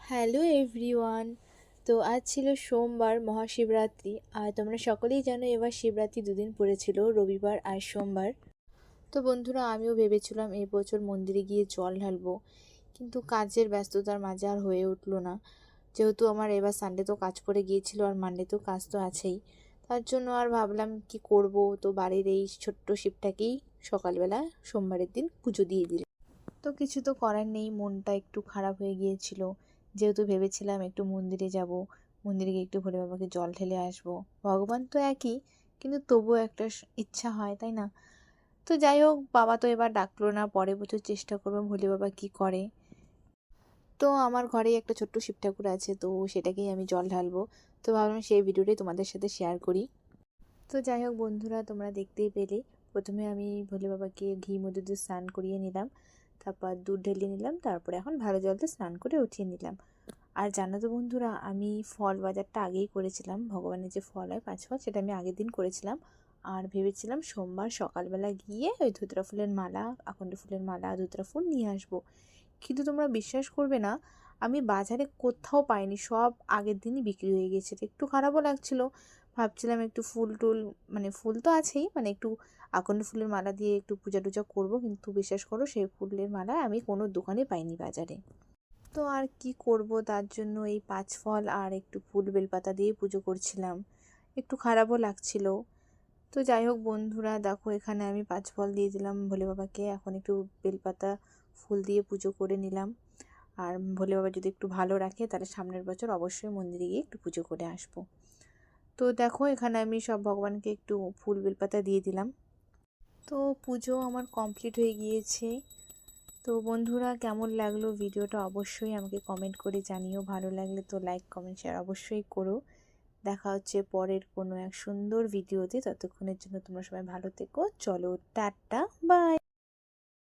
Hello everyone. তো আজ ছিল সোমবার, মহাশিবরাত্রি। আর তোমরা সকলেই জানো এবার শিবরাত্রি দুদিন পড়েছিল, রবিবার আর সোমবার। তো বন্ধুরা, আমিও ভেবেছিলাম এই বছর মন্দিরে গিয়ে জল ঢালবো, কিন্তু কাজের ব্যস্ততার মাঝে আর হয়ে উঠলো না। যেহেতু আমার এবার সানডে তো কাজ পড়ে গিয়েছিল আর মানডে তো কাজ তো আছেই, তার জন্য আর ভাবলাম কি করব, তো বাড়ির এই ছোট্ট শিবটাকেই সকালবেলা সোমবারের দিন পুজো দিয়ে দিলাম। তো কিছু তো করার নেই, মনটা একটু খারাপ হয়ে গিয়েছিল। যেহেতু ভেবেছিলাম একটু মন্দিরে যাব, মন্দিরে গিয়ে একটু ভোলে বাবাকে জল ঢেলে আসবো। ভগবান তো একই, কিন্তু তবুও একটা ইচ্ছা হয়, তাই না? তো যাই হোক, বাবা তো এবার ডাকলো না, পরের বছর চেষ্টা করবো ভোলে বাবা কি করে। তো আমার ঘরেই একটা ছোট্ট শিব ঠাকুর আছে, তো সেটাকেই আমি জল ঢালবো। তো ভাবলাম সেই ভিডিওটাই তোমাদের সাথে শেয়ার করি। তো যাই হোক বন্ধুরা, তোমরা দেখতেই পেলে প্রথমে আমি ভোলে বাবাকে ঘি মধু দিয়ে স্নান করিয়ে নিলাম, তারপর দুধ ঢেলে নিলাম, তারপরে এখন ভালো জলতে স্নান করে উঠিয়ে নিলাম। আর জানো তো বন্ধুরা, আমি ফল বাজারটা আগেই করেছিলাম, ভগবানের যে ফল হয় 5 ফল, সেটা আমি আগের দিন করেছিলাম। আর ভেবেছিলাম সোমবার সকালবেলা গিয়ে ওই ধুতরা ফুলের মালা, আকন্দ ফুলের মালা, ধুতরা ফুল নিয়ে আসবো। কিন্তু তোমরা বিশ্বাস করবে না, আমি বাজারে কোথাও পাইনি, সব আগের দিনই বিক্রি হয়ে গেছে। তো একটু খারাপও লাগছিল। ভাবছিলাম একটু ফুল টুল, মানে ফুল তো আছেই, মানে একটু আকন্দ ফুলের মালা দিয়ে একটু পূজা টুজা করবো, কিন্তু বিশ্বাস করো সেই ফুলের মালা আমি কোনো দোকানে পাইনি বাজারে। তো আর কি করব, তার জন্য এই 5 ফল আর একটু ফুল বেলপাতা দিয়ে পুজো করছিলাম। একটু খারাপও লাগছিল। তো যাই হোক বন্ধুরা, দেখো এখানে আমি 5 ফল দিয়ে দিলাম ভোলে বাবাকে, এখন একটু বেলপাতা ফুল দিয়ে পুজো করে নিলাম। আর ভোলে বাবা যদি একটু ভালো রাখে তাহলে সামনের বছর অবশ্যই মন্দিরে গিয়ে একটু পুজো করে আসবো। তো দেখো এখানে আমি সব ভগবানকে একটু ফুল বেলপাতা দিয়ে দিলাম। তো পুজো আমার কমপ্লিট হয়ে গিয়েছে। তো বন্ধুরা, কেমন লাগলো ভিডিওটা অবশ্যই আমাকে কমেন্ট করে জানিও। ভালো লাগলে তো লাইক কমেন্ট শেয়ার অবশ্যই করো। দেখা হচ্ছে পরের কোনো এক সুন্দর ভিডিওতে। ততক্ষণের জন্য তোমরা সবাই ভালো থেকো। চলো টাটা, বাই।